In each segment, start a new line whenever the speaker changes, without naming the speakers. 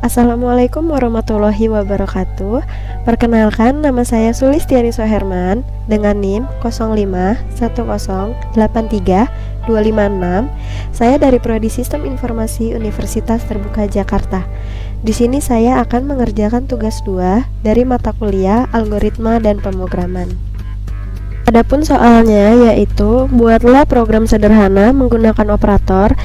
Assalamualaikum warahmatullahi wabarakatuh. Perkenalkan, nama saya Sulistiani Soherman dengan NIM 051083256. Saya dari Prodi Sistem Informasi Universitas Terbuka Jakarta. Di sini saya akan mengerjakan tugas 2 dari mata kuliah Algoritma dan Pemrograman. Adapun soalnya yaitu buatlah program sederhana menggunakan operator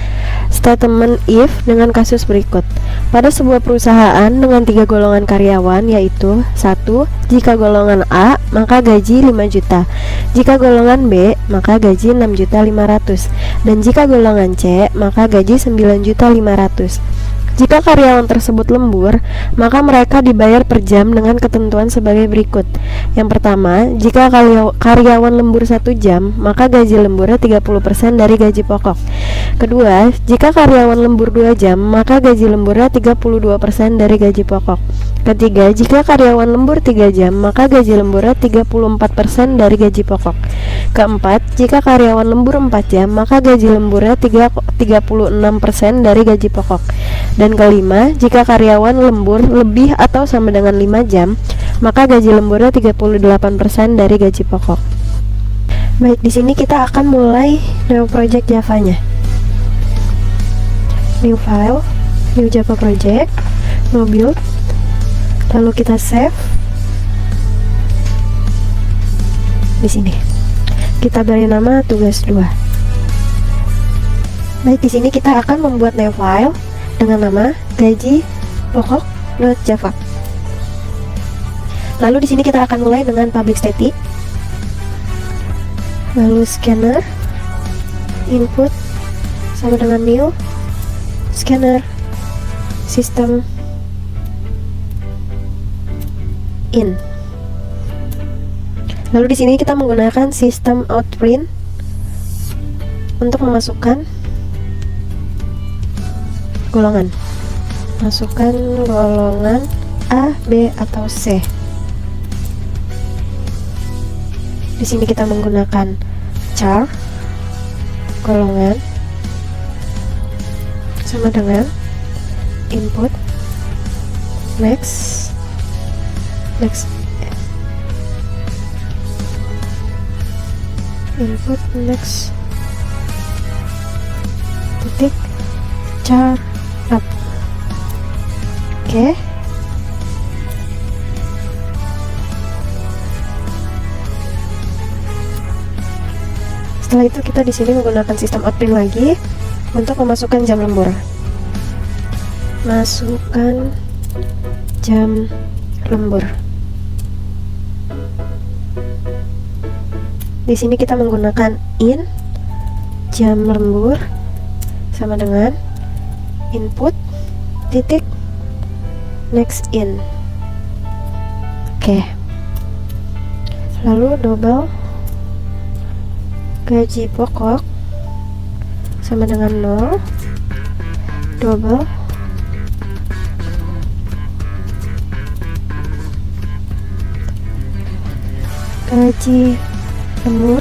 statement if dengan kasus berikut. Pada sebuah perusahaan dengan 3 golongan karyawan yaitu 1. Jika golongan A maka gaji 5 juta, jika golongan B maka gaji 6.500.000, dan jika golongan C maka gaji 9.500.000. Jika karyawan tersebut lembur, maka mereka dibayar per jam dengan ketentuan sebagai berikut. Yang pertama, jika karyawan lembur 1 jam, maka gaji lemburnya 30% dari gaji pokok. Kedua, jika karyawan lembur 2 jam, maka gaji lemburnya 32% dari gaji pokok. Ketiga, jika karyawan lembur 3 jam, maka gaji lemburnya 34% dari gaji pokok. Keempat, jika karyawan lembur 4 jam, maka gaji lemburnya 36% dari gaji pokok. Dan kelima, jika karyawan lembur lebih atau sama dengan 5 jam, maka gaji lemburnya 38% dari gaji pokok. Baik, di sini kita akan mulai new project Java-nya. New file, new Java project, no build, lalu kita save. Di sini kita beri nama tugas 2. Baik, di sini kita akan membuat new file dengan nama gaji pokok.java. Lalu di sini kita akan mulai dengan public static, lalu scanner, input sama dengan new, scanner, system, in. Lalu di sini kita menggunakan system out print untuk memasukkan golongan. Masukkan golongan A, B, atau C. Di sini kita menggunakan char golongan sama dengan input next input next titik char up. Oke. Setelah itu kita di sini menggunakan sistem outprint lagi untuk memasukkan jam lembur. Masukkan jam lembur. Di sini kita menggunakan in jam lembur sama dengan input titik next in. Oke. Lalu double gaji pokok sama dengan 0, double gaji lembur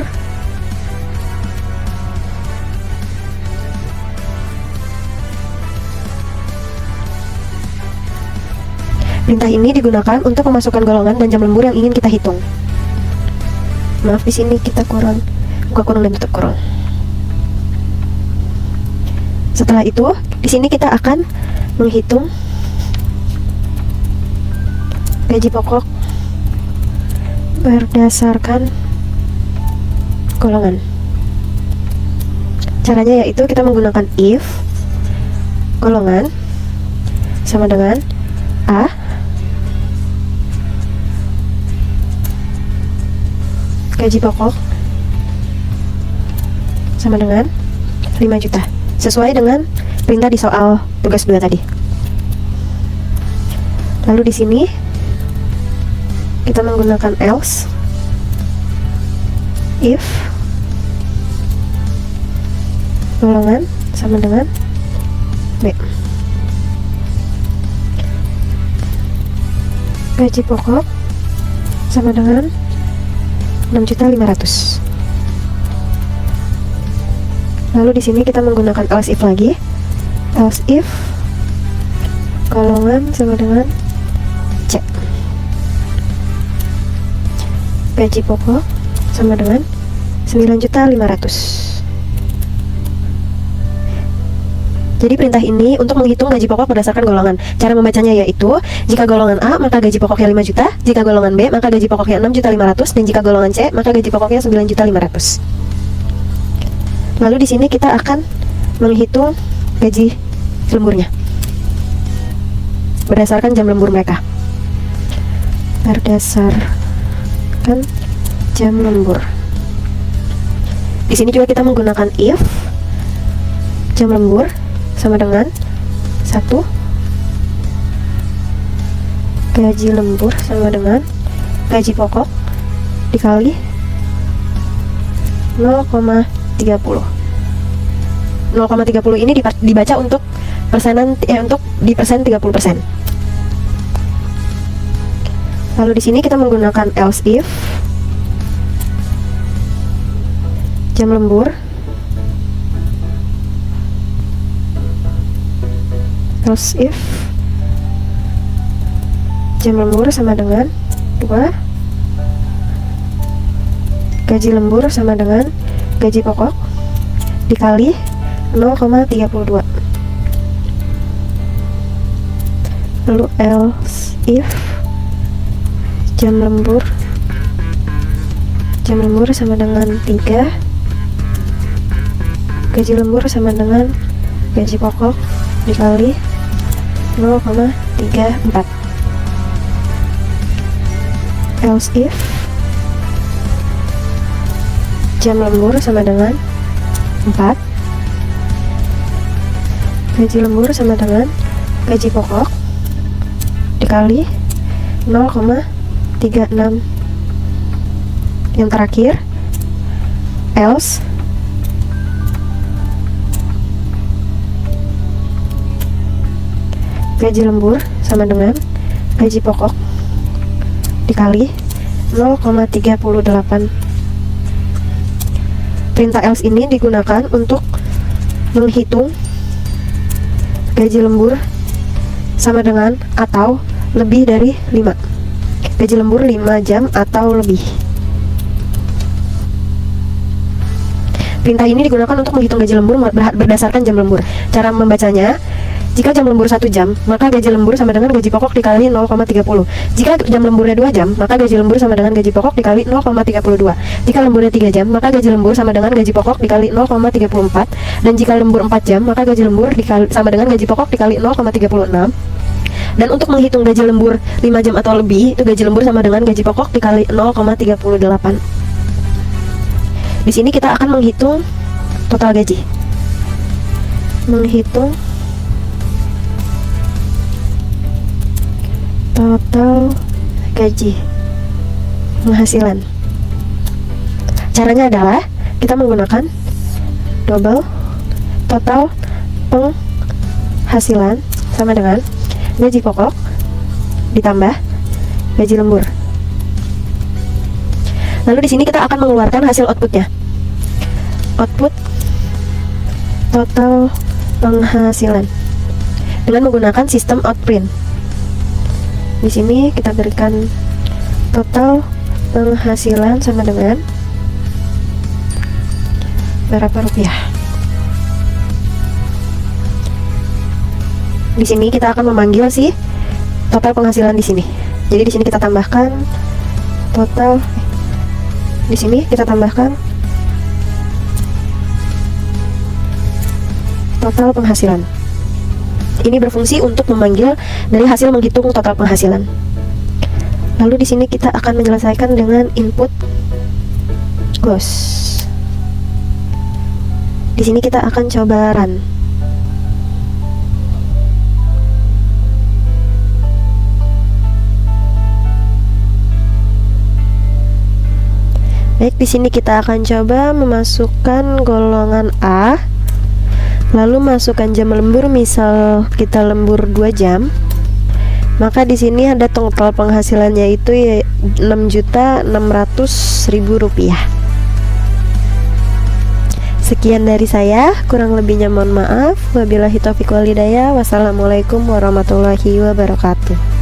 Perintah ini digunakan untuk memasukkan golongan dan jam lembur yang ingin kita hitung. Maaf, di sini kita buka kurung dan tutup kurung. Setelah itu, di sini kita akan menghitung gaji pokok berdasarkan golongan. Caranya yaitu kita menggunakan if golongan sama dengan A gaji pokok sama dengan 5 juta sesuai dengan perintah di soal tugas 2 tadi. Lalu di sini kita menggunakan else if golongan sama dengan B gaji pokok sama dengan 6.500.000. Lalu di sini kita menggunakan else if lagi. Else if golongan sama dengan C. Gaji pokok sama dengan 9.500.000. Jadi perintah ini untuk menghitung gaji pokok berdasarkan golongan. Cara membacanya yaitu, jika golongan A maka gaji pokoknya 5 juta, jika golongan B maka gaji pokoknya 6.500.000, dan jika golongan C maka gaji pokoknya 9.500.000. Lalu di sini kita akan menghitung gaji lemburnya berdasarkan jam lembur mereka. Berdasarkan jam lembur. Di sini juga kita menggunakan if jam lembur sama dengan 1 gaji lembur sama dengan gaji pokok dikali 0,30. 0,30 ini dibaca untuk persenan, untuk di persen 30%. Lalu di sini kita menggunakan else if jam lembur else if jam lembur sama dengan 2 gaji lembur sama dengan gaji pokok dikali 0,32. Lalu else if jam lembur sama dengan 3 gaji lembur sama dengan gaji pokok dikali 0,34. Else if jam lembur sama dengan 4 gaji lembur sama dengan gaji pokok dikali 0,36. Yang terakhir else gaji lembur sama dengan gaji pokok dikali 0,38. Perintah else ini digunakan untuk menghitung gaji lembur sama dengan atau lebih dari 5. Gaji lembur 5 jam atau lebih. Perintah ini digunakan untuk menghitung gaji lembur berdasarkan jam lembur. Cara membacanya, jika jam lembur 1 jam, maka gaji lembur sama dengan gaji pokok dikali 0,30. Jika jam lemburnya 2 jam, maka gaji lembur sama dengan gaji pokok dikali 0,32. Jika lemburnya 3 jam, maka gaji lembur sama dengan gaji pokok dikali 0,34. Dan jika lembur 4 jam, maka gaji lembur sama dengan gaji pokok dikali 0,36. Dan untuk menghitung gaji lembur 5 jam atau lebih, itu gaji lembur sama dengan gaji pokok dikali 0,38. Di sini kita akan menghitung total gaji. Menghitung total gaji penghasilan. Caranya adalah kita menggunakan double total penghasilan sama dengan gaji pokok ditambah gaji lembur. Lalu di sini kita akan mengeluarkan hasil outputnya. Output total penghasilan dengan menggunakan sistem outprint. Di sini kita berikan total penghasilan sama dengan berapa rupiah. Di sini kita akan memanggil si total penghasilan di sini. Jadi di sini kita tambahkan total. Di sini kita tambahkan total penghasilan. Ini berfungsi untuk memanggil dari hasil menghitung total penghasilan. Lalu di sini kita akan menyelesaikan dengan input close. Di sini kita akan coba run. Baik, di sini kita akan coba memasukkan golongan A. Lalu masukkan jam lembur, misal kita lembur 2 jam. Maka di sini ada total penghasilannya itu ya 6.600.000 rupiah. Sekian dari saya, kurang lebihnya mohon maaf. Wabillahi taufiq wal hidayah. Wassalamualaikum warahmatullahi wabarakatuh.